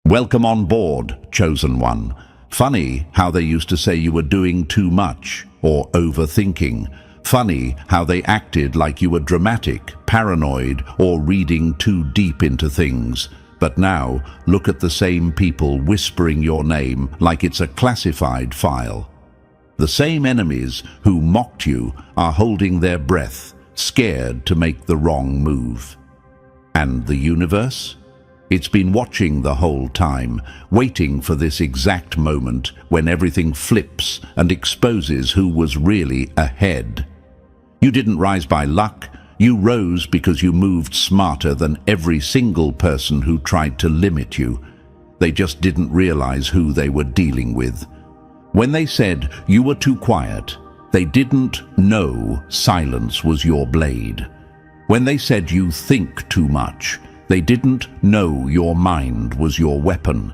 Welcome on board, chosen one. Funny how they used to say you were doing too much or overthinking. Funny how they acted like you were dramatic, paranoid, or reading too deep into things. But now, look at the same people whispering your name like it's a classified file. The same enemies who mocked you are holding their breath, scared to make the wrong move. And the universe? It's been watching the whole time, waiting for this exact moment when everything flips and exposes who was really ahead. You didn't rise by luck, you rose because you moved smarter than every single person who tried to limit you. They just didn't realize who they were dealing with. When they said you were too quiet, they didn't know silence was your blade. When they said you think too much, they didn't know your mind was your weapon.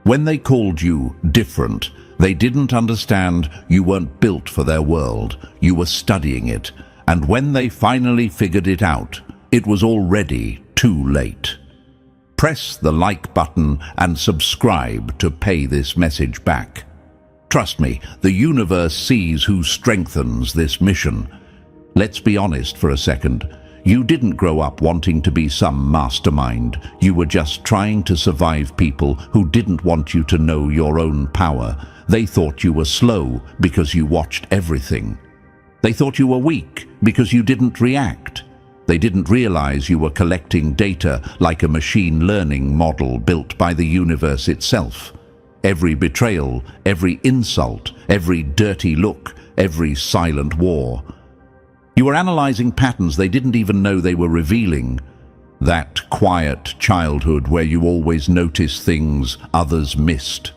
When they called you different, they didn't understand you weren't built for their world, you were studying it. And when they finally figured it out, it was already too late. Press the like button and subscribe to pay this message back. Trust me, the universe sees who strengthens this mission. Let's be honest for a second. You didn't grow up wanting to be some mastermind. You were just trying to survive people who didn't want you to know your own power. They thought you were slow because you watched everything. They thought you were weak because you didn't react. They didn't realize you were collecting data like a machine learning model built by the universe itself. Every betrayal, every insult, every dirty look, every silent war. You were analyzing patterns they didn't even know they were revealing. That quiet childhood where you always noticed things others missed.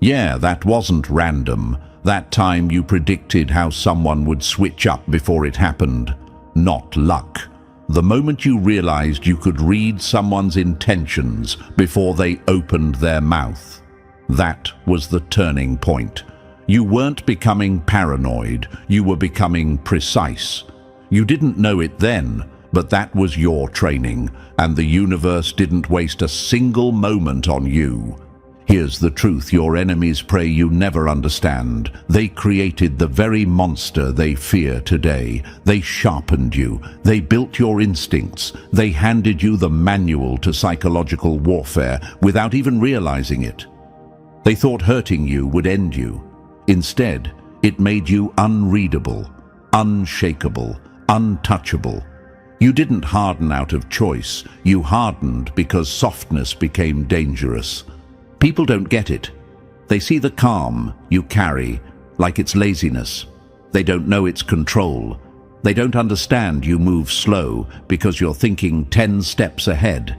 Yeah, that wasn't random. That time you predicted how someone would switch up before it happened. Not luck. The moment you realized you could read someone's intentions before they opened their mouth. That was the turning point. You weren't becoming paranoid, you were becoming precise. You didn't know it then, but that was your training, and the universe didn't waste a single moment on you. Here's the truth your enemies pray you never understand. They created the very monster they fear today. They sharpened you. They built your instincts. They handed you the manual to psychological warfare without even realizing it. They thought hurting you would end you. Instead, it made you unreadable, unshakable, untouchable. You didn't harden out of choice. You hardened because softness became dangerous. People don't get it. They see the calm you carry like it's laziness. They don't know it's control. They don't understand you move slow because you're thinking 10 steps ahead.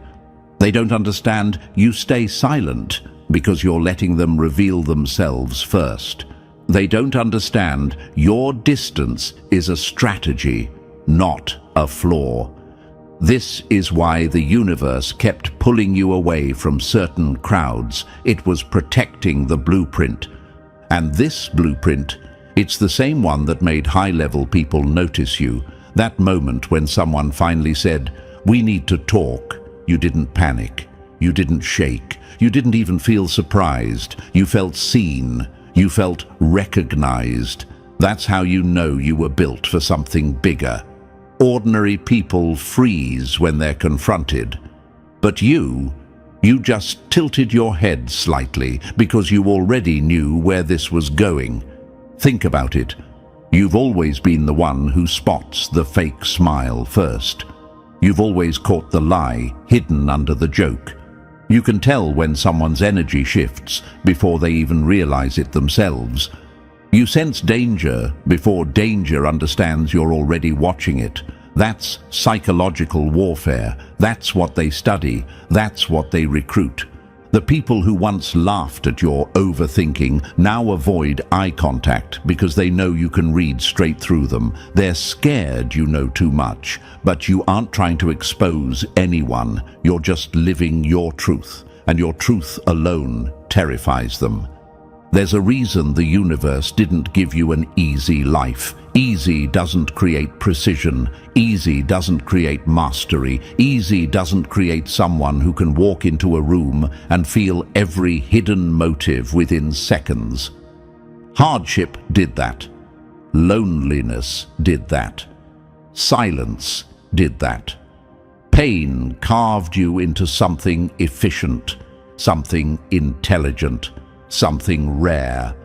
They don't understand you stay silent because you're letting them reveal themselves first. They don't understand your distance is a strategy, not a flaw. This is why the universe kept pulling you away from certain crowds. It was protecting the blueprint. And this blueprint, it's the same one that made high-level people notice you. That moment when someone finally said, "We need to talk," you didn't panic. You didn't shake. You didn't even feel surprised. You felt seen. You felt recognized. That's how you know you were built for something bigger. Ordinary people freeze when they're confronted. But you just tilted your head slightly because you already knew where this was going. Think about it. You've always been the one who spots the fake smile first. You've always caught the lie hidden under the joke. You can tell when someone's energy shifts before they even realize it themselves. You sense danger before danger understands you're already watching it. That's psychological warfare. That's what they study. That's what they recruit. The people who once laughed at your overthinking now avoid eye contact because they know you can read straight through them. They're scared you know too much, but you aren't trying to expose anyone. You're just living your truth, and your truth alone terrifies them. There's a reason the universe didn't give you an easy life. Easy doesn't create precision. Easy doesn't create mastery. Easy doesn't create someone who can walk into a room and feel every hidden motive within seconds. Hardship did that. Loneliness did that. Silence did that. Pain carved you into something efficient, something intelligent, something rare.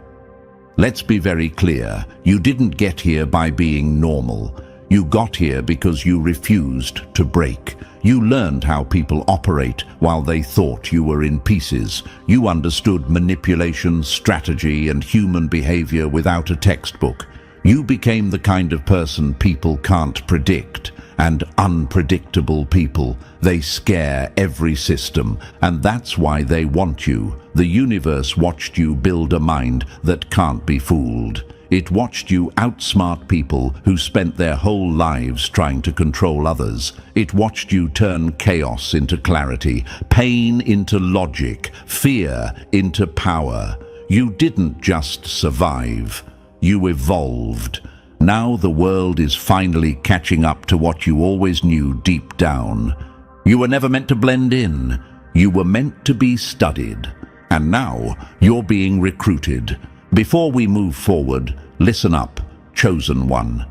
Let's be very clear, you didn't get here by being normal. You got here because you refused to break. You learned how people operate while they thought you were in pieces. You understood manipulation, strategy, and human behavior without a textbook. You became the kind of person people can't predict. And unpredictable people, they scare every system, and that's why they want you. The universe watched you build a mind that can't be fooled. It watched you outsmart people who spent their whole lives trying to control others. It watched you turn chaos into clarity, pain into logic, fear into power. You didn't just survive, you evolved. Now the world is finally catching up to what you always knew deep down. You were never meant to blend in. You were meant to be studied. And now you're being recruited. Before we move forward, listen up, chosen one.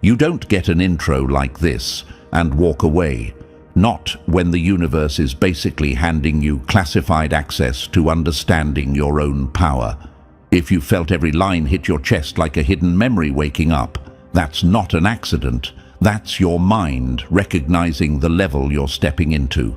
You don't get an intro like this and walk away. Not when the universe is basically handing you classified access to understanding your own power. If you felt every line hit your chest like a hidden memory waking up, that's not an accident. That's your mind recognizing the level you're stepping into.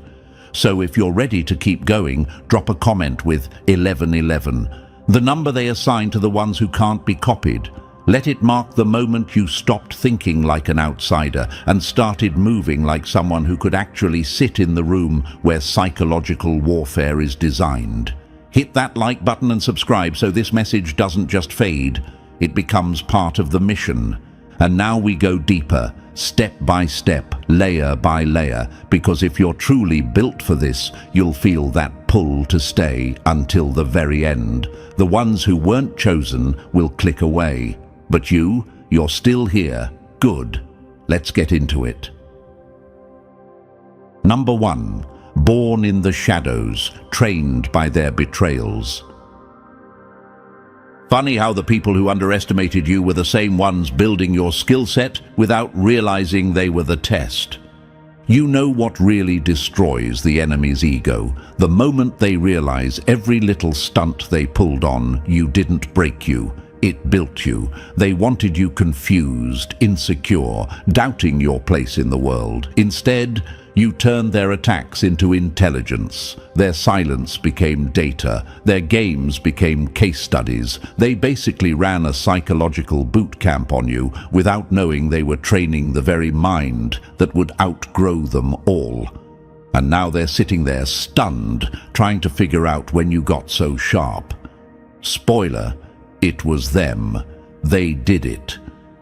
So if you're ready to keep going, drop a comment with 1111, the number they assign to the ones who can't be copied. Let it mark the moment you stopped thinking like an outsider and started moving like someone who could actually sit in the room where psychological warfare is designed. Hit that like button and subscribe so this message doesn't just fade, it becomes part of the mission. And now we go deeper, step by step, layer by layer, because if you're truly built for this, you'll feel that pull to stay until the very end. The ones who weren't chosen will click away. But you're still here. Good. Let's get into it. Number 1. Born in the shadows, trained by their betrayals. Funny how the people who underestimated you were the same ones building your skill set without realizing they were the test. You know what really destroys the enemy's ego? The moment they realize every little stunt they pulled on you didn't break you, it built you. They wanted you confused, insecure, doubting your place in the world. Instead, you turned their attacks into intelligence. Their silence became data. Their games became case studies. They basically ran a psychological boot camp on you without knowing they were training the very mind that would outgrow them all. And now they're sitting there stunned, trying to figure out when you got so sharp. Spoiler, it was them. They did it.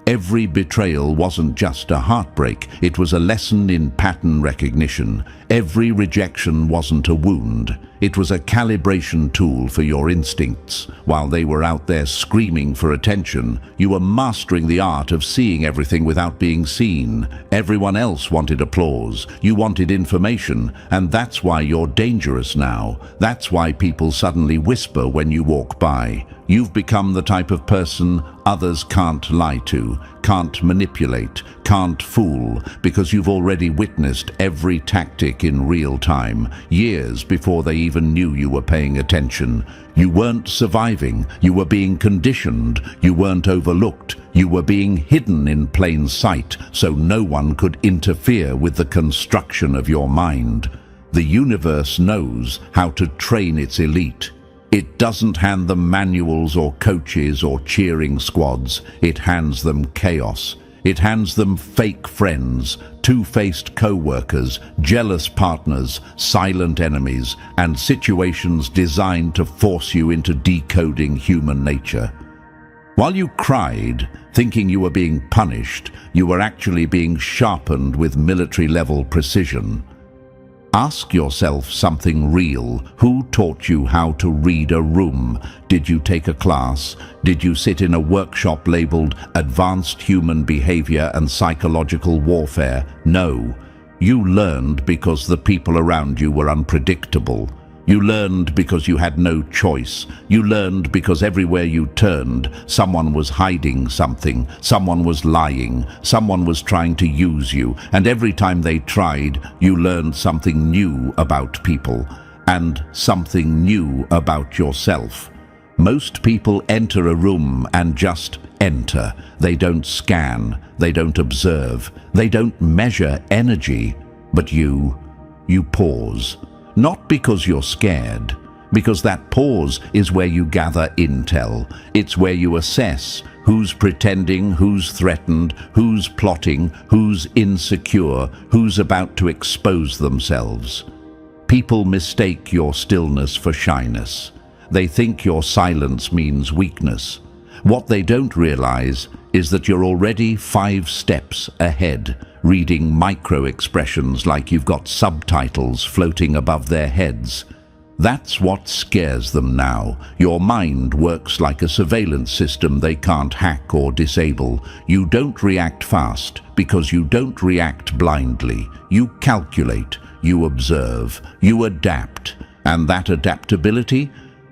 Every betrayal wasn't just a heartbreak, it was a lesson in pattern recognition. Every rejection wasn't a wound, it was a calibration tool for your instincts. While they were out there screaming for attention, you were mastering the art of seeing everything without being seen. Everyone else wanted applause, you wanted information, and that's why you're dangerous now. That's why people suddenly whisper when you walk by. You've become the type of person others can't lie to, can't manipulate, can't fool, because you've already witnessed every tactic in real time, years before they even knew you were paying attention. You weren't surviving, you were being conditioned, you weren't overlooked, you were being hidden in plain sight, so no one could interfere with the construction of your mind. The universe knows how to train its elite. It doesn't hand them manuals or coaches or cheering squads. It hands them chaos. It hands them fake friends, two-faced co-workers, jealous partners, silent enemies, and situations designed to force you into decoding human nature. While you cried, thinking you were being punished, you were actually being sharpened with military-level precision. Ask yourself something real. Who taught you how to read a room? Did you take a class? Did you sit in a workshop labeled Advanced Human Behavior and Psychological Warfare? No. You learned because the people around you were unpredictable. You learned because you had no choice. You learned because everywhere you turned, someone was hiding something, someone was lying, someone was trying to use you, and every time they tried, you learned something new about people, and something new about yourself. Most people enter a room and just enter. They don't scan, they don't observe, they don't measure energy, but you pause. Not because you're scared, because that pause is where you gather intel. It's where you assess who's pretending, who's threatened, who's plotting, who's insecure, who's about to expose themselves. People mistake your stillness for shyness. They think your silence means weakness. What they don't realize is that you're already 5 steps ahead, reading micro-expressions like you've got subtitles floating above their heads. That's what scares them now. Your mind works like a surveillance system they can't hack or disable. You don't react fast because you don't react blindly. You calculate, you observe, you adapt. And that adaptability?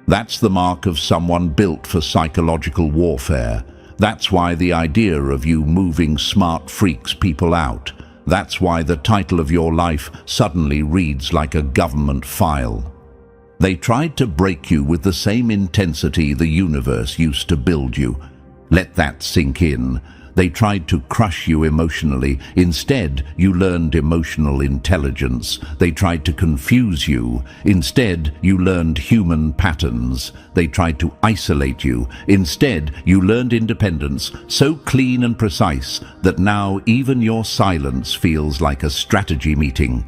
That's the mark of someone built for psychological warfare. That's why the idea of you moving smart freaks people out. That's why the title of your life suddenly reads like a government file. They tried to break you with the same intensity the universe used to build you. Let that sink in. They tried to crush you emotionally. Instead, you learned emotional intelligence. They tried to confuse you. Instead, you learned human patterns. They tried to isolate you. Instead, you learned independence, so clean and precise that now even your silence feels like a strategy meeting.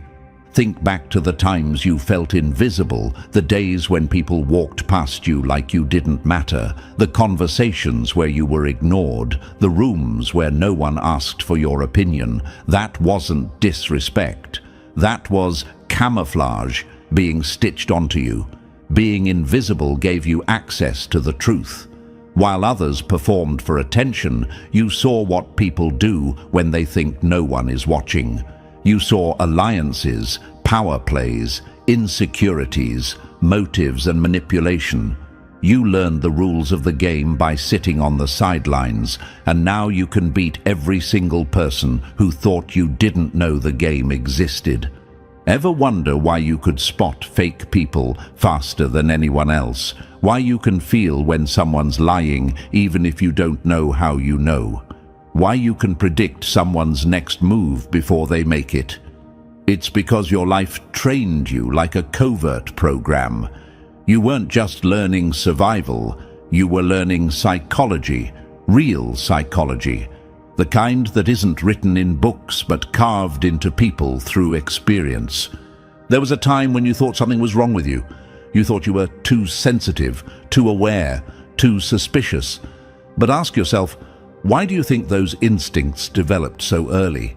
Think back to the times you felt invisible, the days when people walked past you like you didn't matter, the conversations where you were ignored, the rooms where no one asked for your opinion. That wasn't disrespect. That was camouflage being stitched onto you. Being invisible gave you access to the truth. While others performed for attention, you saw what people do when they think no one is watching. You saw alliances, power plays, insecurities, motives and manipulation. You learned the rules of the game by sitting on the sidelines, and now you can beat every single person who thought you didn't know the game existed. Ever wonder why you could spot fake people faster than anyone else? Why you can feel when someone's lying even if you don't know how you know? Why you can predict someone's next move before they make it? It's because your life trained you like a covert program. You weren't just learning survival, you were learning psychology, real psychology, the kind that isn't written in books but carved into people through experience. There was a time when you thought something was wrong with you. You thought you were too sensitive, too aware, too suspicious. But ask yourself, why do you think those instincts developed so early?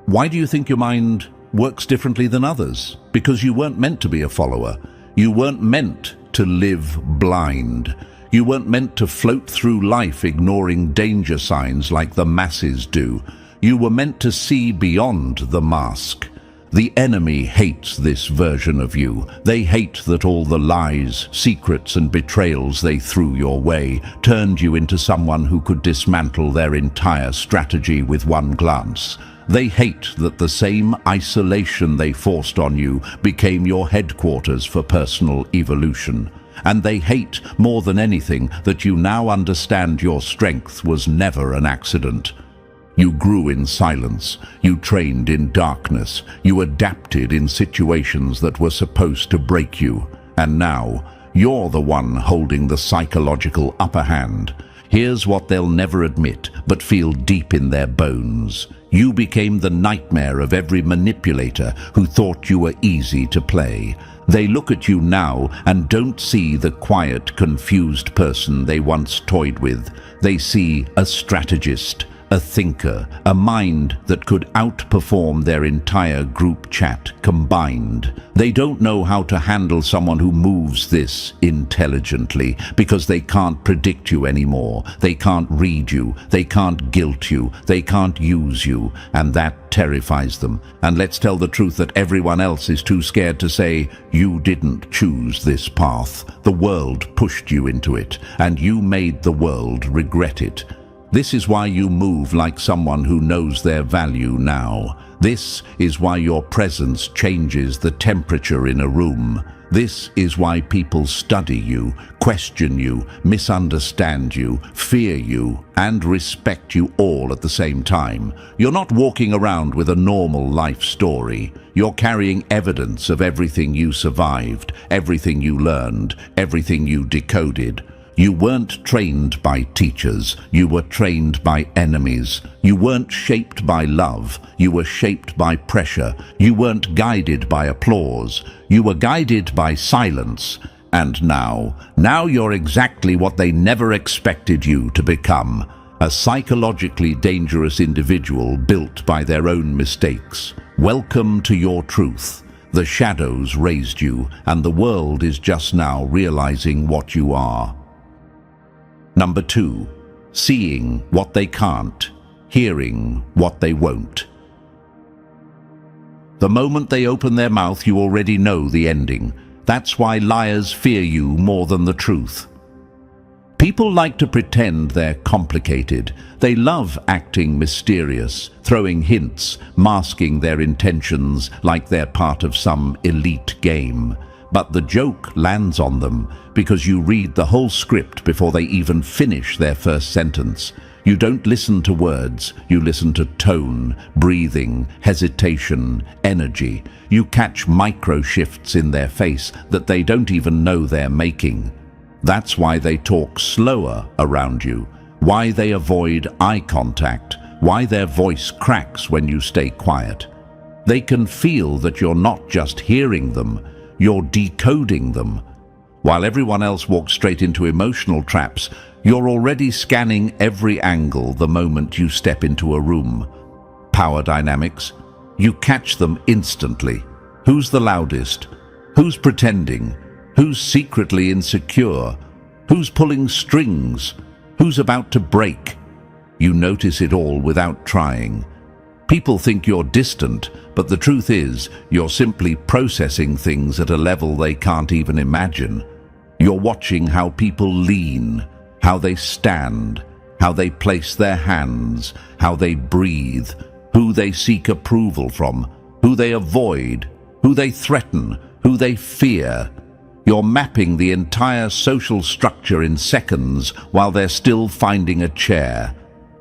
Why do you think your mind works differently than others? Because you weren't meant to be a follower. You weren't meant to live blind. You weren't meant to float through life ignoring danger signs like the masses do. You were meant to see beyond the mask. The enemy hates this version of you. They hate that all the lies, secrets and betrayals they threw your way turned you into someone who could dismantle their entire strategy with one glance. They hate that the same isolation they forced on you became your headquarters for personal evolution. And they hate more than anything that you now understand your strength was never an accident. You grew in silence, you trained in darkness, you adapted in situations that were supposed to break you. And now, you're the one holding the psychological upper hand. Here's what they'll never admit, but feel deep in their bones. You became the nightmare of every manipulator who thought you were easy to play. They look at you now and don't see the quiet, confused person they once toyed with. They see a strategist, a thinker, a mind that could outperform their entire group chat combined. They don't know how to handle someone who moves this intelligently because they can't predict you anymore. They can't read you. They can't guilt you. They can't use you. And that terrifies them. And let's tell the truth that everyone else is too scared to say, you didn't choose this path. The world pushed you into it, and you made the world regret it. This is why you move like someone who knows their value now. This is why your presence changes the temperature in a room. This is why people study you, question you, misunderstand you, fear you, and respect you all at the same time. You're not walking around with a normal life story. You're carrying evidence of everything you survived, everything you learned, everything you decoded. You weren't trained by teachers, you were trained by enemies. You weren't shaped by love, you were shaped by pressure. You weren't guided by applause, you were guided by silence. And now you're exactly what they never expected you to become. A psychologically dangerous individual built by their own mistakes. Welcome to your truth. The shadows raised you, and the world is just now realizing what you are. Number 2, seeing what they can't, hearing what they won't. The moment they open their mouth, you already know the ending. That's why liars fear you more than the truth. People like to pretend they're complicated. They love acting mysterious, throwing hints, masking their intentions like they're part of some elite game. But the joke lands on them because you read the whole script before they even finish their first sentence. You don't listen to words, you listen to tone, breathing, hesitation, energy. You catch micro shifts in their face that they don't even know they're making. That's why they talk slower around you, why they avoid eye contact, why their voice cracks when you stay quiet. They can feel that you're not just hearing them, you're decoding them. While everyone else walks straight into emotional traps, you're already scanning every angle the moment you step into a room. Power dynamics. You catch them instantly. Who's the loudest? Who's pretending? Who's secretly insecure? Who's pulling strings? Who's about to break? You notice it all without trying. People think you're distant, but the truth is, you're simply processing things at a level they can't even imagine. You're watching how people lean, how they stand, how they place their hands, how they breathe, who they seek approval from, who they avoid, who they threaten, who they fear. You're mapping the entire social structure in seconds while they're still finding a chair.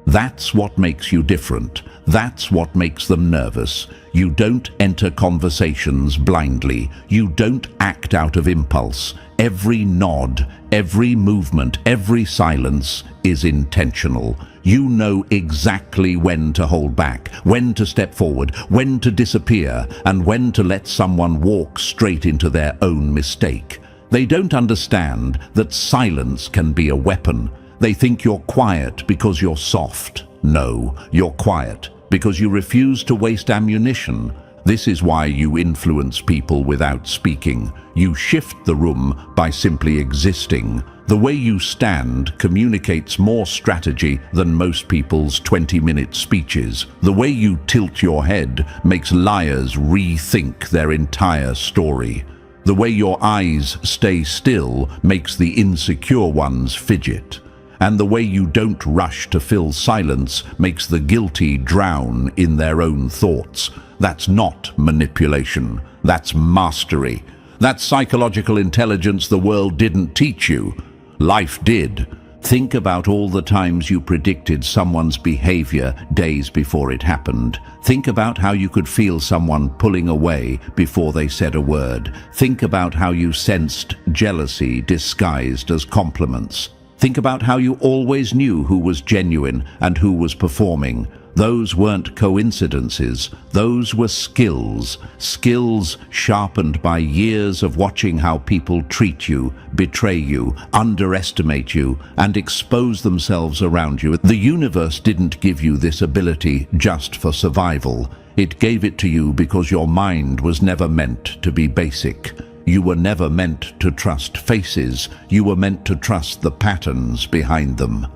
That's what makes you different. That's what makes them nervous. You don't enter conversations blindly. You don't act out of impulse. Every nod, every movement, every silence is intentional. You know exactly when to hold back, when to step forward, when to disappear, and when to let someone walk straight into their own mistake. They don't understand that silence can be a weapon. They think you're quiet because you're soft. No, you're quiet because you refuse to waste ammunition. This is why you influence people without speaking. You shift the room by simply existing. The way you stand communicates more strategy than most people's 20-minute speeches. The way you tilt your head makes liars rethink their entire story. The way your eyes stay still makes the insecure ones fidget. And the way you don't rush to fill silence makes the guilty drown in their own thoughts. That's not manipulation. That's mastery. That's psychological intelligence the world didn't teach you. Life did. Think about all the times you predicted someone's behavior days before it happened. Think about how you could feel someone pulling away before they said a word. Think about how you sensed jealousy disguised as compliments. Think about how you always knew who was genuine and who was performing. Those weren't coincidences, those were skills. Skills sharpened by years of watching how people treat you, betray you, underestimate you, and expose themselves around you. The universe didn't give you this ability just for survival. It gave it to you because your mind was never meant to be basic. You were never meant to trust faces. You were meant to trust the patterns behind them.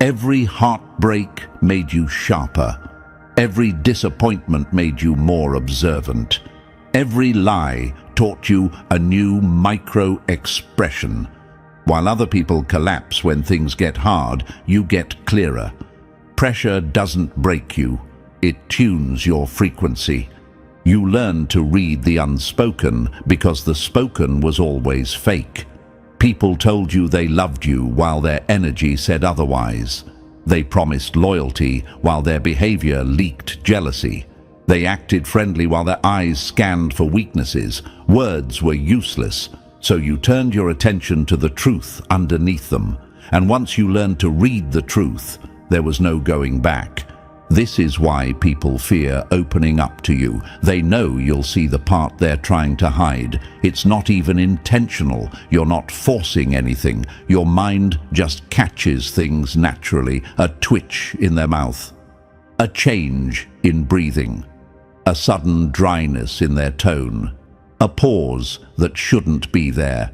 Every heartbreak made you sharper. Every disappointment made you more observant. Every lie taught you a new micro-expression. While other people collapse when things get hard, you get clearer. Pressure doesn't break you. It tunes your frequency. You learn to read the unspoken because the spoken was always fake. People told you they loved you while their energy said otherwise. They promised loyalty while their behavior leaked jealousy. They acted friendly while their eyes scanned for weaknesses. Words were useless, so you turned your attention to the truth underneath them. And once you learned to read the truth, there was no going back. This is why people fear opening up to you. They know you'll see the part they're trying to hide. It's not even intentional. You're not forcing anything. Your mind just catches things naturally. A twitch in their mouth, a change in breathing, a sudden dryness in their tone, a pause that shouldn't be there.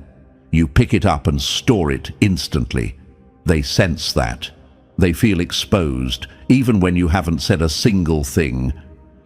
You pick it up and store it instantly. They sense that. They feel exposed, even when you haven't said a single thing.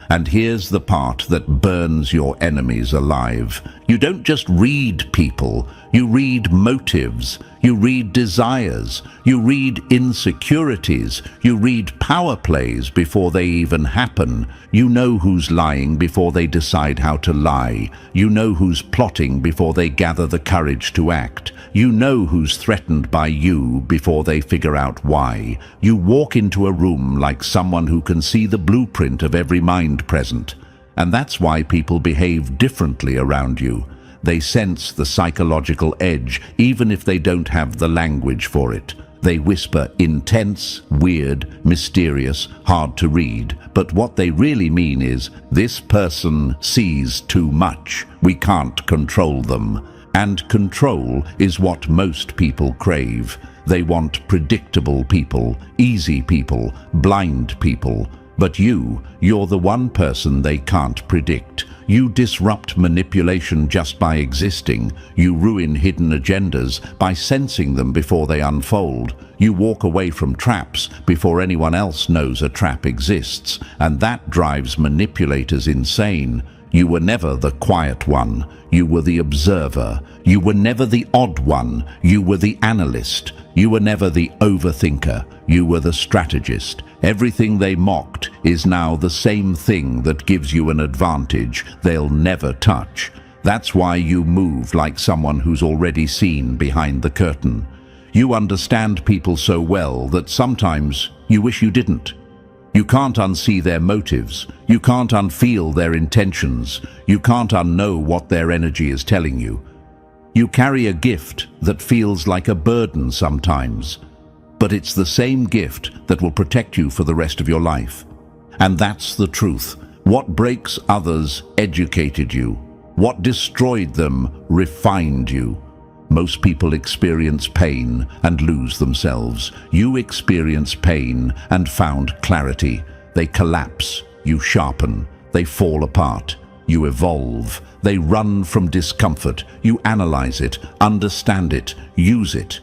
And here's the part that burns your enemies alive. You don't just read people, you read motives, you read desires, you read insecurities, you read power plays before they even happen. You know who's lying before they decide how to lie. You know who's plotting before they gather the courage to act. You know who's threatened by you before they figure out why. You walk into a room like someone who can see the blueprint of every mind present. And that's why people behave differently around you. They sense the psychological edge, even if they don't have the language for it. They whisper intense, weird, mysterious, hard to read. But what they really mean is, this person sees too much. We can't control them. And control is what most people crave. They want predictable people, easy people, blind people. But you're the one person they can't predict. You disrupt manipulation just by existing. You ruin hidden agendas by sensing them before they unfold. You walk away from traps before anyone else knows a trap exists. And that drives manipulators insane. You were never the quiet one. You were the observer. You were never the odd one. You were the analyst. You were never the overthinker. You were the strategist. Everything they mocked is now the same thing that gives you an advantage they'll never touch. That's why you move like someone who's already seen behind the curtain. You understand people so well that sometimes you wish you didn't. You can't unsee their motives. You can't unfeel their intentions. You can't unknow what their energy is telling you. You carry a gift that feels like a burden sometimes, but it's the same gift that will protect you for the rest of your life. And that's the truth. What breaks others educated you. What destroyed them refined you. Most people experience pain and lose themselves. You experience pain and found clarity. They collapse, you sharpen. They fall apart, you evolve. They run from discomfort. You analyze it, understand it, use it.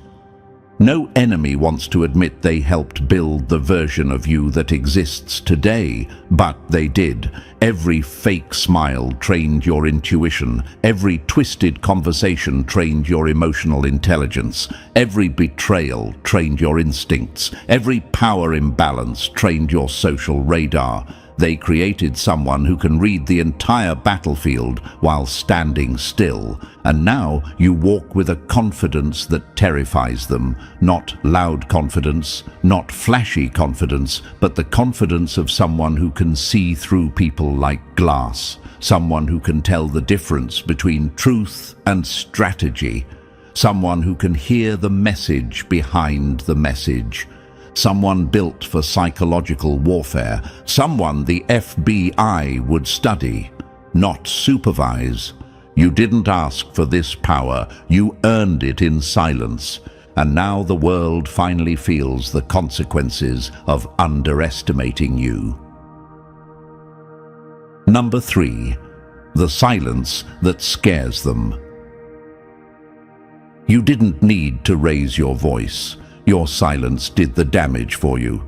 No enemy wants to admit they helped build the version of you that exists today, but they did. Every fake smile trained your intuition. Every twisted conversation trained your emotional intelligence. Every betrayal trained your instincts. Every power imbalance trained your social radar. They created someone who can read the entire battlefield while standing still. And now you walk with a confidence that terrifies them. Not loud confidence, not flashy confidence, but the confidence of someone who can see through people like glass. Someone who can tell the difference between truth and strategy. Someone who can hear the message behind the message. someone built for psychological warfare, someone the FBI would study, not supervise. You didn't ask for this power, you earned it in silence, and now the world finally feels the consequences of underestimating you. Number 3. The silence that scares them. You didn't need to raise your voice. Your silence did the damage for you.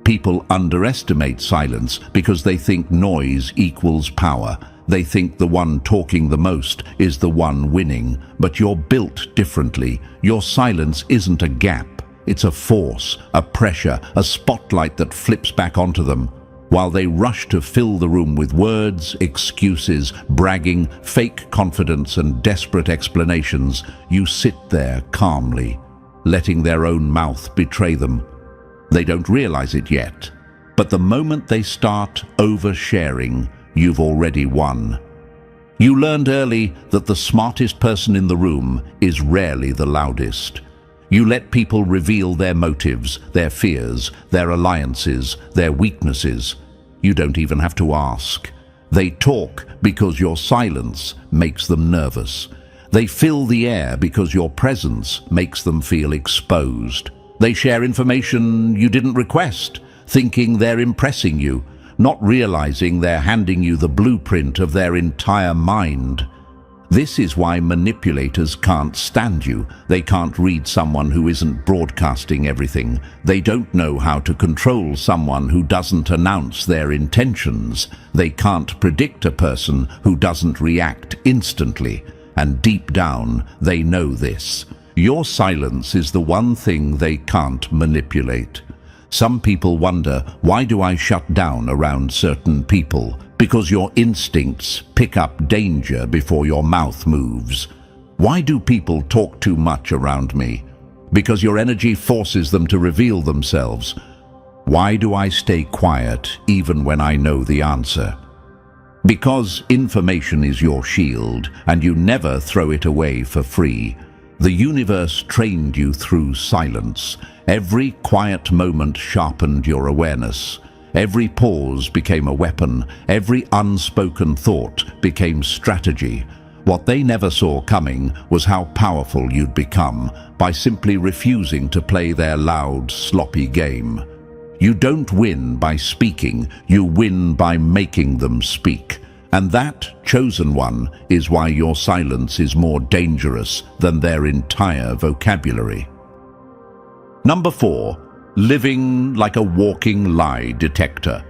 People underestimate silence because they think noise equals power. They think the one talking the most is the one winning, but you're built differently. Your silence isn't a gap. It's a force, a pressure, a spotlight that flips back onto them. While they rush to fill the room with words, excuses, bragging, fake confidence and desperate explanations, you sit there calmly, letting their own mouth betray them. They don't realize it yet, but the moment they start oversharing, you've already won. You learned early that the smartest person in the room is rarely the loudest. You let people reveal their motives, their fears, their alliances, their weaknesses. You don't even have to ask. They talk because your silence makes them nervous. They fill the air because your presence makes them feel exposed. They share information you didn't request, thinking they're impressing you, not realizing they're handing you the blueprint of their entire mind. This is why manipulators can't stand you. They can't read someone who isn't broadcasting everything. They don't know how to control someone who doesn't announce their intentions. They can't predict a person who doesn't react instantly. And deep down, they know this. Your silence is the one thing they can't manipulate. Some people wonder, why do I shut down around certain people? Because your instincts pick up danger before your mouth moves. Why do people talk too much around me? Because your energy forces them to reveal themselves. Why do I stay quiet even when I know the answer? Because information is your shield, and you never throw it away for free. The universe trained you through silence. Every quiet moment sharpened your awareness. Every pause became a weapon. Every unspoken thought became strategy. What they never saw coming was how powerful you'd become by simply refusing to play their loud, sloppy game. You don't win by speaking, you win by making them speak. And that, chosen one, is why your silence is more dangerous than their entire vocabulary. Number 4. Living like a walking lie detector.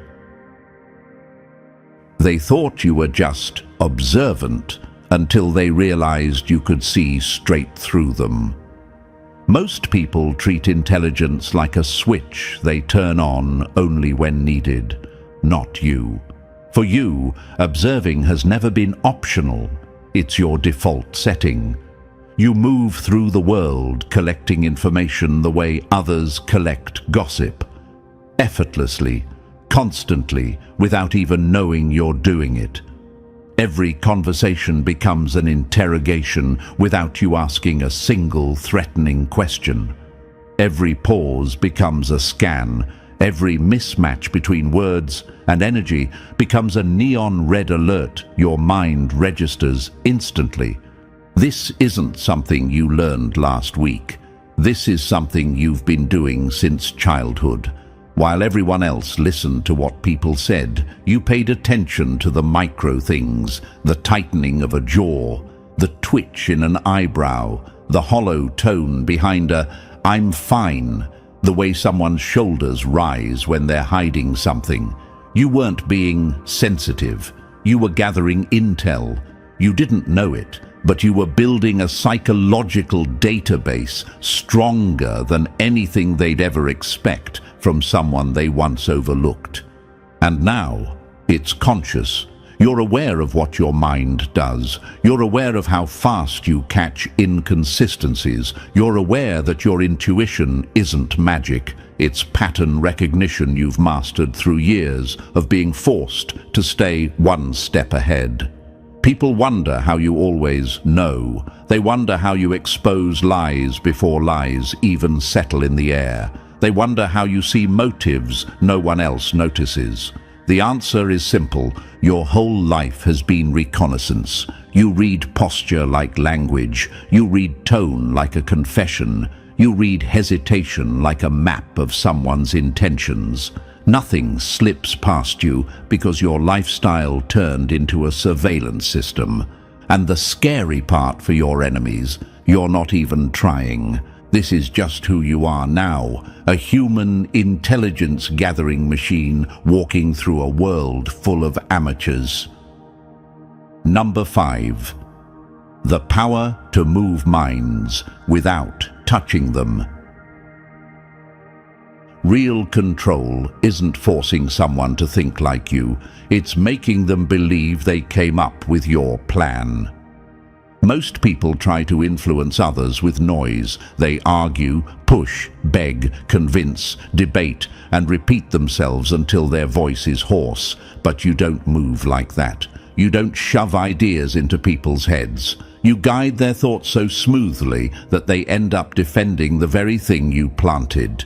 They thought you were just observant until they realized you could see straight through them. Most people treat intelligence like a switch they turn on only when needed, not you. For you, observing has never been optional. It's your default setting. You move through the world collecting information the way others collect gossip. Effortlessly, constantly, without even knowing you're doing it. Every conversation becomes an interrogation without you asking a single threatening question. Every pause becomes a scan. Every mismatch between words and energy becomes a neon red alert your mind registers instantly. This isn't something you learned last week. This is something you've been doing since childhood. While everyone else listened to what people said, you paid attention to the micro things, the tightening of a jaw, the twitch in an eyebrow, the hollow tone behind a "I'm fine," the way someone's shoulders rise when they're hiding something. You weren't being sensitive. You were gathering intel. You didn't know it, but you were building a psychological database stronger than anything they'd ever expect from someone they once overlooked. And now, it's conscious. You're aware of what your mind does. You're aware of how fast you catch inconsistencies. You're aware that your intuition isn't magic. It's pattern recognition you've mastered through years of being forced to stay one step ahead. People wonder how you always know. They wonder how you expose lies before lies even settle in the air. They wonder how you see motives no one else notices. The answer is simple. Your whole life has been reconnaissance. You read posture like language. You read tone like a confession. You read hesitation like a map of someone's intentions. Nothing slips past you because your lifestyle turned into a surveillance system. And the scary part for your enemies, you're not even trying. This is just who you are now, a human intelligence-gathering machine walking through a world full of amateurs. Number 5. The power to move minds without touching them. Real control isn't forcing someone to think like you, it's making them believe they came up with your plan. Most people try to influence others with noise. They argue, push, beg, convince, debate, and repeat themselves until their voice is hoarse. But you don't move like that. You don't shove ideas into people's heads. You guide their thoughts so smoothly that they end up defending the very thing you planted.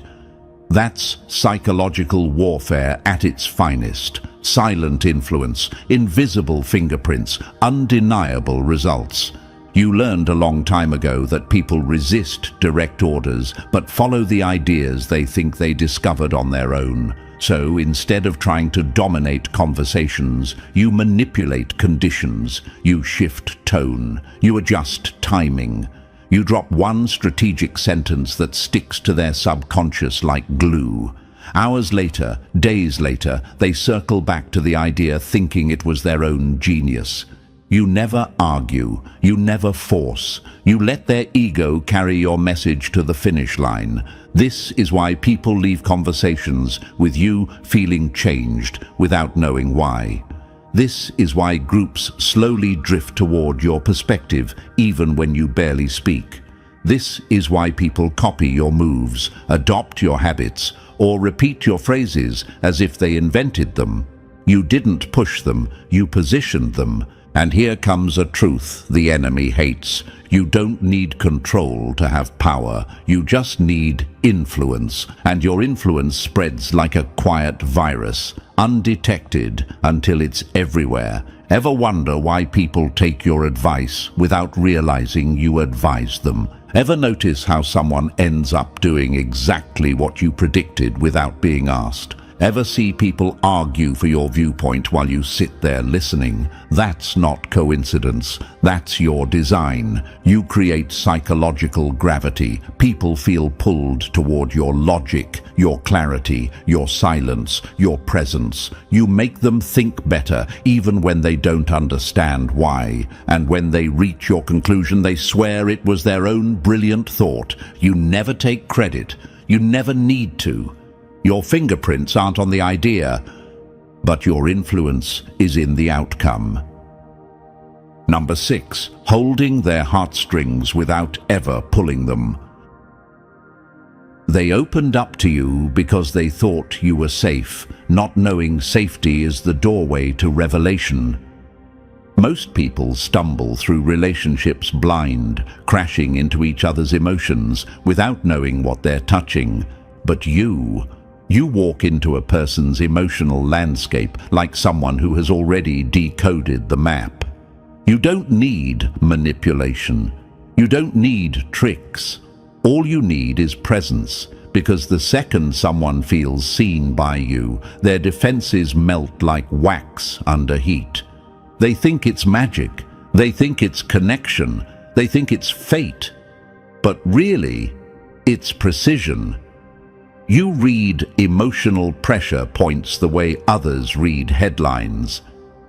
That's psychological warfare at its finest. Silent influence, invisible fingerprints, undeniable results. You learned a long time ago that people resist direct orders, but follow the ideas they think they discovered on their own. So instead of trying to dominate conversations, you manipulate conditions, you shift tone, you adjust timing. You drop one strategic sentence that sticks to their subconscious like glue. Hours later, days later, they circle back to the idea thinking it was their own genius. You never argue, you never force. You let their ego carry your message to the finish line. This is why people leave conversations with you feeling changed without knowing why. This is why groups slowly drift toward your perspective even when you barely speak. This is why people copy your moves, adopt your habits, or repeat your phrases as if they invented them. You didn't push them, you positioned them. And here comes a truth the enemy hates. You don't need control to have power. You just need influence. And your influence spreads like a quiet virus, undetected until it's everywhere. Ever wonder why people take your advice without realizing you advised them? Ever notice how someone ends up doing exactly what you predicted without being asked? Ever see people argue for your viewpoint while you sit there listening? That's not coincidence. That's your design. You create psychological gravity. People feel pulled toward your logic, your clarity, your silence, your presence. You make them think better, even when they don't understand why. And when they reach your conclusion, they swear it was their own brilliant thought. You never take credit. You never need to. Your fingerprints aren't on the idea, but your influence is in the outcome. Number 6, holding their heartstrings without ever pulling them. They opened up to you because they thought you were safe, not knowing safety is the doorway to revelation. Most people stumble through relationships blind, crashing into each other's emotions without knowing what they're touching. But you walk into a person's emotional landscape like someone who has already decoded the map. You don't need manipulation. You don't need tricks. All you need is presence, because the second someone feels seen by you, their defenses melt like wax under heat. They think it's magic. They think it's connection. They think it's fate. But really, it's precision. You read emotional pressure points the way others read headlines.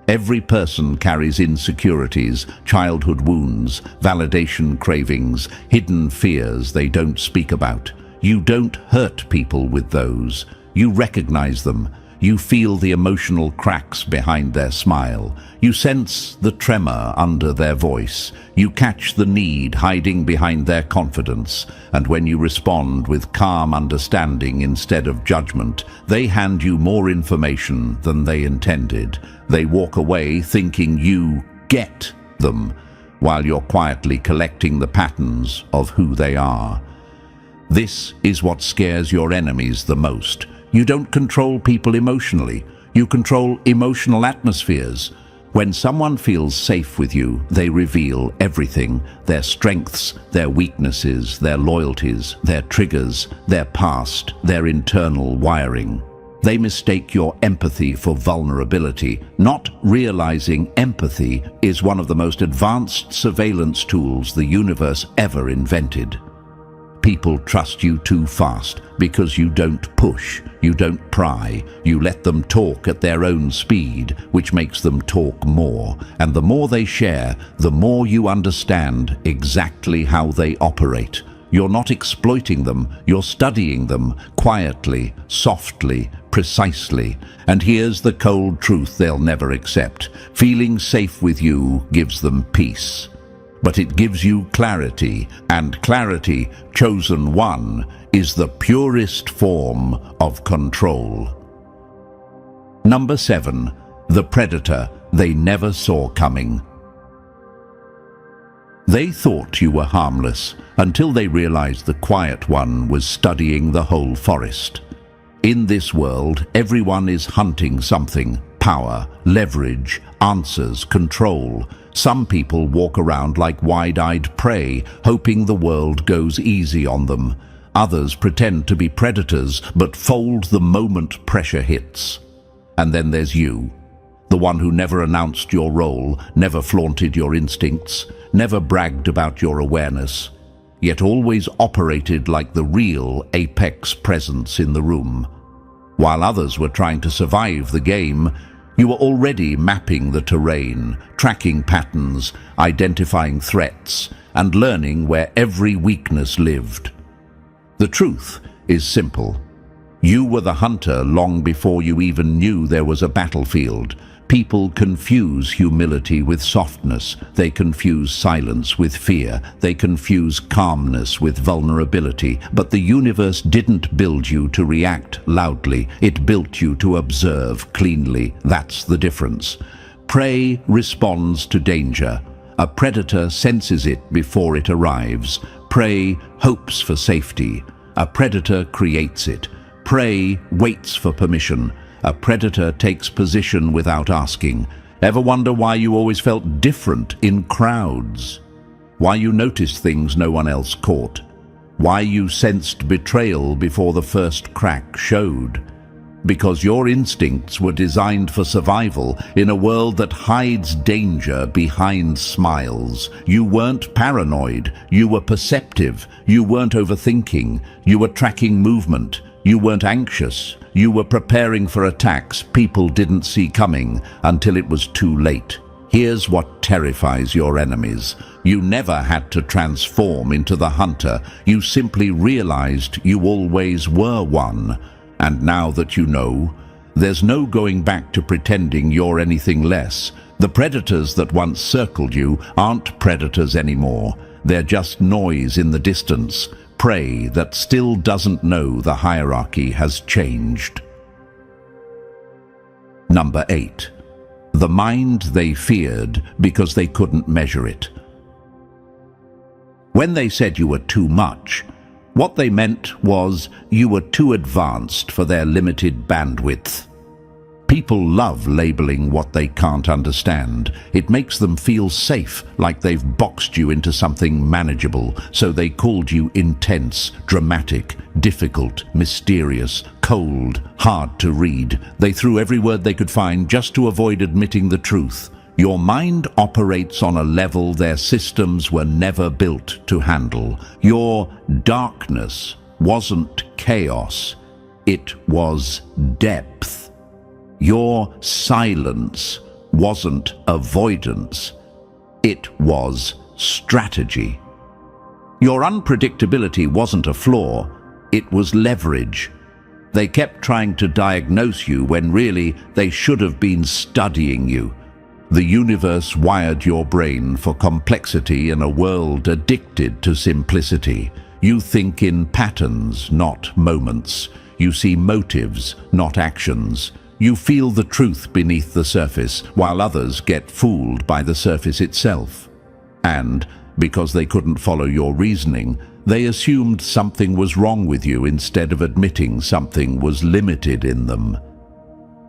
Every person carries insecurities, childhood wounds, validation cravings, hidden fears they don't speak about. You don't hurt people with those. You recognize them. You feel the emotional cracks behind their smile. You sense the tremor under their voice. You catch the need hiding behind their confidence. And when you respond with calm understanding instead of judgment, they hand you more information than they intended. They walk away thinking you get them, while you're quietly collecting the patterns of who they are. This is what scares your enemies the most. You don't control people emotionally. You control emotional atmospheres. When someone feels safe with you, they reveal everything: their strengths, their weaknesses, their loyalties, their triggers, their past, their internal wiring. They mistake your empathy for vulnerability, not realizing empathy is one of the most advanced surveillance tools the universe ever invented. People trust you too fast because you don't push, you don't pry, you let them talk at their own speed, which makes them talk more. And the more they share, the more you understand exactly how they operate. You're not exploiting them, you're studying them quietly, softly, precisely. And here's the cold truth they'll never accept. Feeling safe with you gives them peace. But it gives you clarity, and clarity, chosen one, is the purest form of control. Number 7. The predator they never saw coming. They thought you were harmless until they realized the quiet one was studying the whole forest. In this world, everyone is hunting something: power, leverage, answers, control. Some people walk around like wide-eyed prey, hoping the world goes easy on them. Others pretend to be predators, but fold the moment pressure hits. And then there's you, the one who never announced your role, never flaunted your instincts, never bragged about your awareness, yet always operated like the real apex presence in the room. While others were trying to survive the game, you were already mapping the terrain, tracking patterns, identifying threats, and learning where every weakness lived. The truth is simple. You were the hunter long before you even knew there was a battlefield. People confuse humility with softness. They confuse silence with fear. They confuse calmness with vulnerability. But the universe didn't build you to react loudly. It built you to observe cleanly. That's the difference. Prey responds to danger. A predator senses it before it arrives. Prey hopes for safety. A predator creates it. Prey waits for permission. A predator takes position without asking. Ever wonder why you always felt different in crowds? Why you noticed things no one else caught? Why you sensed betrayal before the first crack showed? Because your instincts were designed for survival in a world that hides danger behind smiles. You weren't paranoid. You were perceptive. You weren't overthinking. You were tracking movement. You weren't anxious. You were preparing for attacks people didn't see coming until it was too late. Here's what terrifies your enemies. You never had to transform into the hunter. You simply realized you always were one. And now that you know, there's no going back to pretending you're anything less. The predators that once circled you aren't predators anymore. They're just noise in the distance. Prey that still doesn't know the hierarchy has changed. Number 8. The mind they feared because they couldn't measure it. When they said you were too much, what they meant was you were too advanced for their limited bandwidth. People love labeling what they can't understand. It makes them feel safe, like they've boxed you into something manageable. So they called you intense, dramatic, difficult, mysterious, cold, hard to read. They threw every word they could find just to avoid admitting the truth. Your mind operates on a level their systems were never built to handle. Your darkness wasn't chaos, it was depth. Your silence wasn't avoidance, it was strategy. Your unpredictability wasn't a flaw, it was leverage. They kept trying to diagnose you when really they should have been studying you. The universe wired your brain for complexity in a world addicted to simplicity. You think in patterns, not moments. You see motives, not actions. You feel the truth beneath the surface, while others get fooled by the surface itself. And because they couldn't follow your reasoning. They assumed something was wrong with you instead of admitting something was limited in them.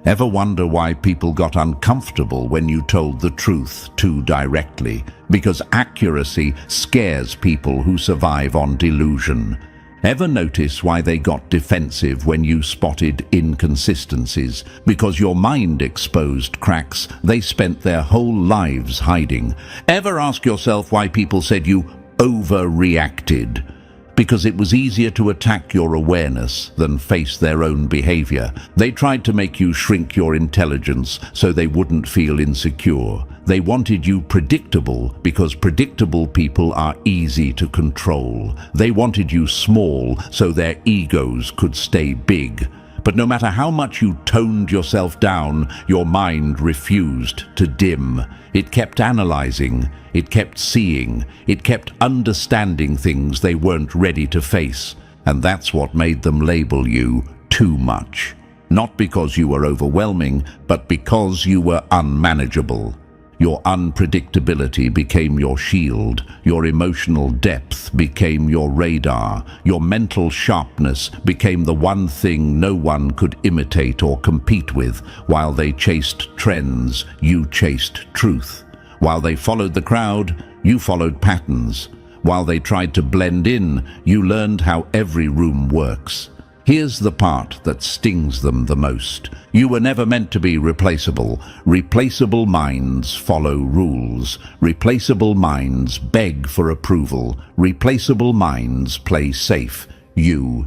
Ever wonder why people got uncomfortable when you told the truth too directly? Because accuracy scares people who survive on delusion. Ever notice why they got defensive when you spotted inconsistencies? Because your mind exposed cracks they spent their whole lives hiding. Ever ask yourself why people said you overreacted? Because it was easier to attack your awareness than face their own behavior. They tried to make you shrink your intelligence so they wouldn't feel insecure. They wanted you predictable because predictable people are easy to control. They wanted you small so their egos could stay big. But no matter how much you toned yourself down, your mind refused to dim. It kept analyzing, it kept seeing, it kept understanding things they weren't ready to face. And that's what made them label you too much. Not because you were overwhelming, but because you were unmanageable. Your unpredictability became your shield, your emotional depth became your radar, your mental sharpness became the one thing no one could imitate or compete with. While they chased trends, you chased truth. While they followed the crowd, you followed patterns. While they tried to blend in, you learned how every room works. Here's the part that stings them the most. You were never meant to be replaceable. Replaceable minds follow rules. Replaceable minds beg for approval. Replaceable minds play safe. You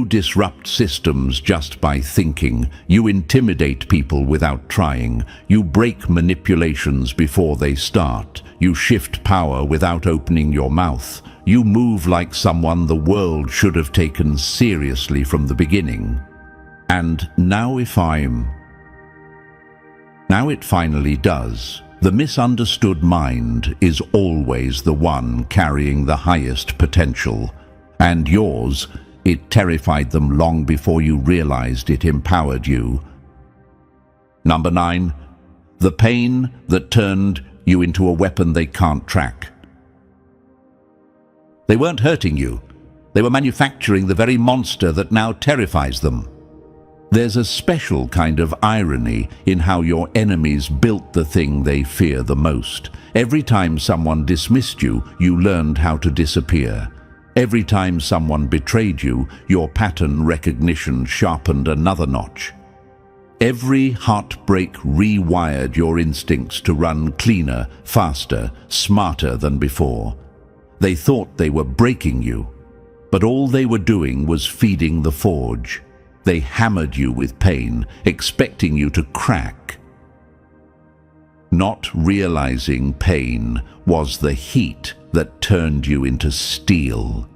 disrupt systems just by thinking. You intimidate people without trying. You break manipulations before they start. You shift power without opening your mouth. You move like someone the world should have taken seriously from the beginning. And now it finally does. The misunderstood mind is always the one carrying the highest potential. And yours, it terrified them long before you realized it empowered you. Number 9, the pain that turned you into a weapon they can't track. They weren't hurting you. They were manufacturing the very monster that now terrifies them. There's a special kind of irony in how your enemies built the thing they fear the most. Every time someone dismissed you, you learned how to disappear. Every time someone betrayed you, your pattern recognition sharpened another notch. Every heartbreak rewired your instincts to run cleaner, faster, smarter than before. They thought they were breaking you, but all they were doing was feeding the forge. They hammered you with pain, expecting you to crack. Not realizing pain was the heat that turned you into steel.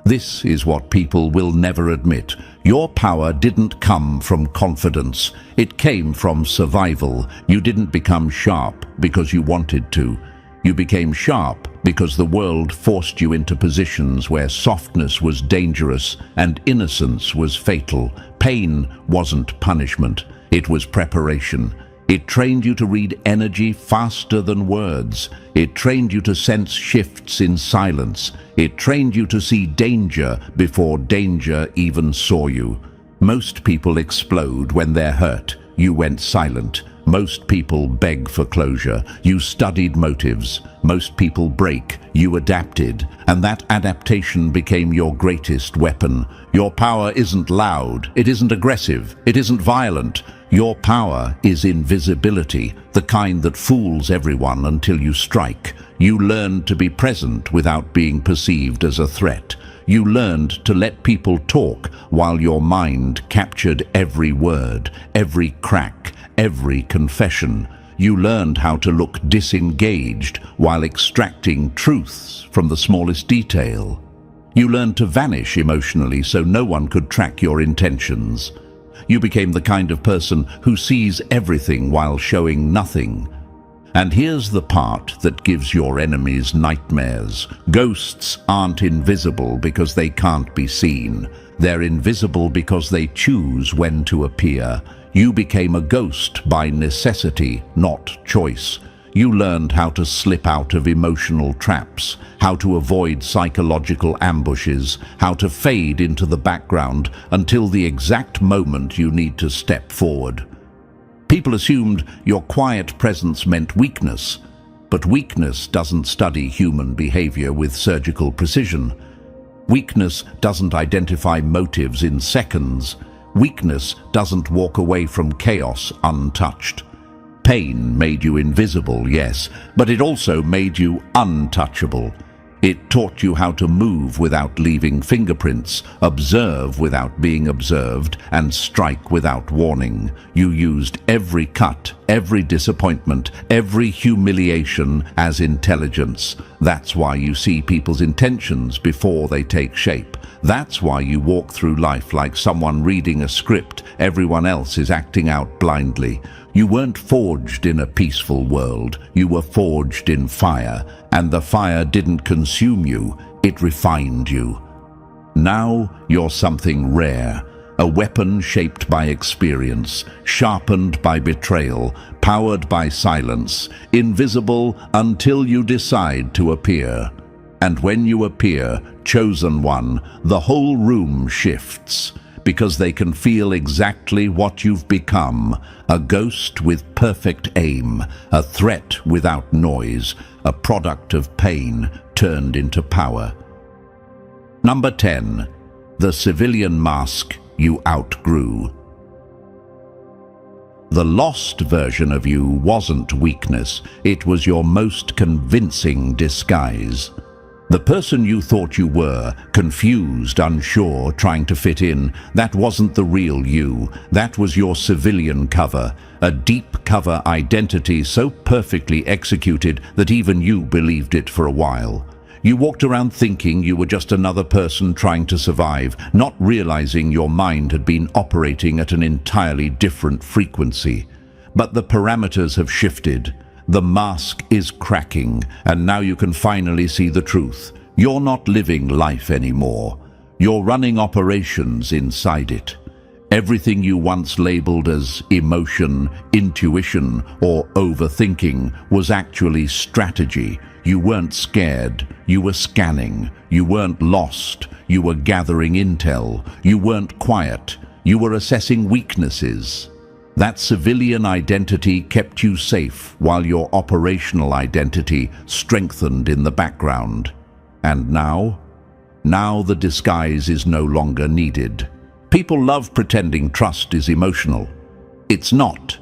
This is what people will never admit. Your power didn't come from confidence. It came from survival. You didn't become sharp because you wanted to. You became sharp because the world forced you into positions where softness was dangerous and innocence was fatal. Pain wasn't punishment, it was preparation. It trained you to read energy faster than words. It trained you to sense shifts in silence. It trained you to see danger before danger even saw you. Most people explode when they're hurt. You went silent. Most people beg for closure. You studied motives. Most people break. You adapted. And that adaptation became your greatest weapon. Your power isn't loud. It isn't aggressive. It isn't violent. Your power is invisibility, the kind that fools everyone until you strike. You learned to be present without being perceived as a threat. You learned to let people talk while your mind captured every word, every crack, every confession. You learned how to look disengaged while extracting truths from the smallest detail. You learned to vanish emotionally so no one could track your intentions. You became the kind of person who sees everything while showing nothing. And here's the part that gives your enemies nightmares. Ghosts aren't invisible because they can't be seen. They're invisible because they choose when to appear. You became a ghost by necessity, not choice. You learned how to slip out of emotional traps, how to avoid psychological ambushes, how to fade into the background until the exact moment you need to step forward. People assumed your quiet presence meant weakness, but weakness doesn't study human behavior with surgical precision. Weakness doesn't identify motives in seconds. Weakness doesn't walk away from chaos untouched. Pain made you invisible, yes, but it also made you untouchable. It taught you how to move without leaving fingerprints, observe without being observed, and strike without warning. You used every cut, every disappointment, every humiliation as intelligence. That's why you see people's intentions before they take shape. That's why you walk through life like someone reading a script everyone else is acting out blindly. You weren't forged in a peaceful world. You were forged in fire, and the fire didn't consume you, it refined you. Now you're something rare, a weapon shaped by experience, sharpened by betrayal, powered by silence, invisible until you decide to appear. And when you appear, chosen one, the whole room shifts, because they can feel exactly what you've become, a ghost with perfect aim, a threat without noise, a product of pain turned into power. Number 10. The civilian mask you outgrew. The lost version of you wasn't weakness, it was your most convincing disguise. The person you thought you were, confused, unsure, trying to fit in, that wasn't the real you. That was your civilian cover, a deep cover identity so perfectly executed that even you believed it for a while. You walked around thinking you were just another person trying to survive, not realizing your mind had been operating at an entirely different frequency. But the parameters have shifted. The mask is cracking, and now you can finally see the truth. You're not living life anymore. You're running operations inside it. Everything you once labeled as emotion, intuition, or overthinking was actually strategy. You weren't scared, you were scanning. You weren't lost, you were gathering intel. You weren't quiet, you were assessing weaknesses. That civilian identity kept you safe while your operational identity strengthened in the background. And now the disguise is no longer needed. People love pretending trust is emotional. It's not.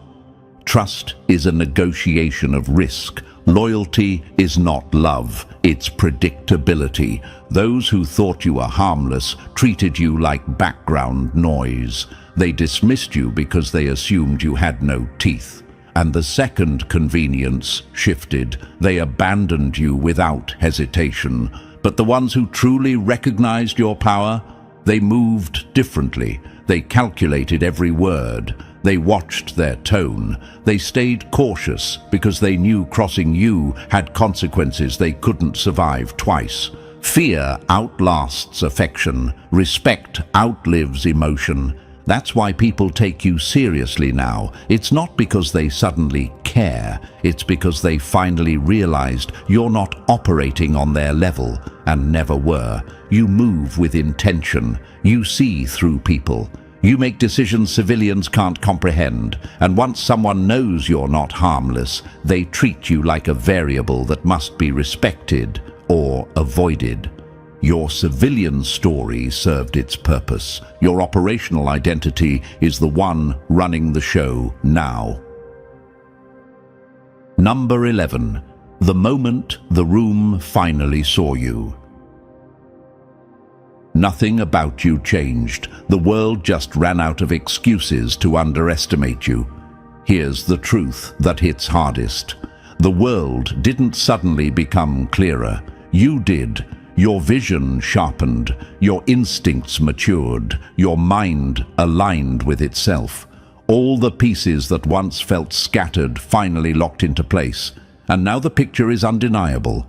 Trust is a negotiation of risk. Loyalty is not love, it's predictability. Those who thought you were harmless treated you like background noise. They dismissed you because they assumed you had no teeth. And the second convenience shifted. They abandoned you without hesitation. But the ones who truly recognized your power, they moved differently. They calculated every word. They watched their tone. They stayed cautious because they knew crossing you had consequences they couldn't survive twice. Fear outlasts affection. Respect outlives emotion. That's why people take you seriously now. It's not because they suddenly care. It's because they finally realized you're not operating on their level, and never were. You move with intention. You see through people. You make decisions civilians can't comprehend, and once someone knows you're not harmless, they treat you like a variable that must be respected or avoided. Your civilian story served its purpose. Your operational identity is the one running the show now. Number 11. The moment the room finally saw you. Nothing about you changed. The world just ran out of excuses to underestimate you. Here's the truth that hits hardest. The world didn't suddenly become clearer. You did. Your vision sharpened, your instincts matured, your mind aligned with itself. All the pieces that once felt scattered finally locked into place, and now the picture is undeniable.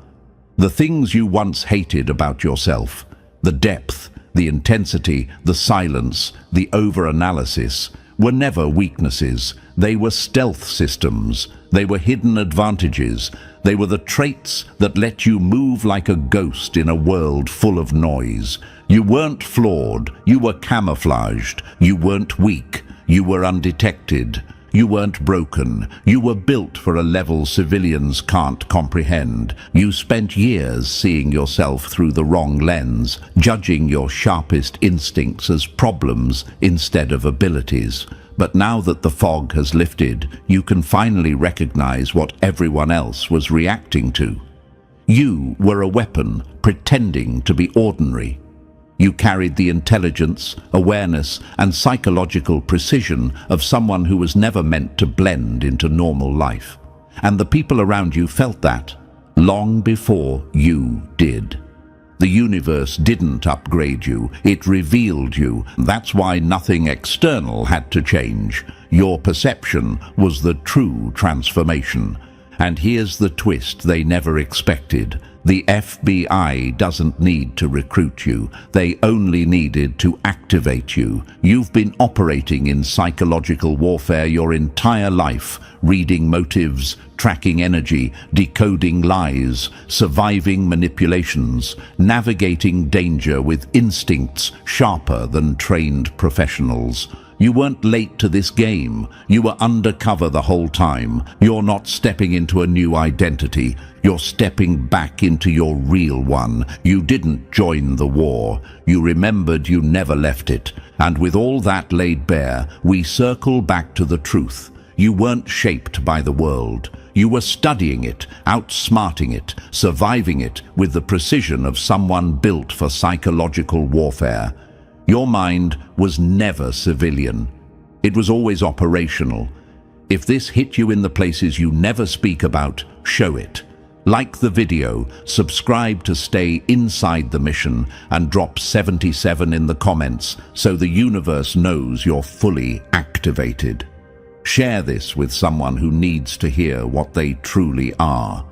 The things you once hated about yourself, the depth, the intensity, the silence, the over-analysis, were never weaknesses. They were stealth systems. They were hidden advantages. They were the traits that let you move like a ghost in a world full of noise. You weren't flawed. You were camouflaged. You weren't weak. You were undetected. You weren't broken. You were built for a level civilians can't comprehend. You spent years seeing yourself through the wrong lens, judging your sharpest instincts as problems instead of abilities. But now that the fog has lifted, you can finally recognize what everyone else was reacting to. You were a weapon pretending to be ordinary. You carried the intelligence, awareness, and psychological precision of someone who was never meant to blend into normal life. And the people around you felt that, long before you did. The universe didn't upgrade you, it revealed you. That's why nothing external had to change. Your perception was the true transformation. And here's the twist they never expected. The FBI doesn't need to recruit you. They only needed to activate you. You've been operating in psychological warfare your entire life, reading motives, tracking energy, decoding lies, surviving manipulations, navigating danger with instincts sharper than trained professionals. You weren't late to this game. You were undercover the whole time. You're not stepping into a new identity. You're stepping back into your real one. You didn't join the war. You remembered you never left it. And with all that laid bare, we circle back to the truth. You weren't shaped by the world. You were studying it, outsmarting it, surviving it with the precision of someone built for psychological warfare. Your mind was never civilian. It was always operational. If this hit you in the places you never speak about, show it. Like the video, subscribe to stay inside the mission, and drop 77 in the comments so the universe knows you're fully activated. Share this with someone who needs to hear what they truly are.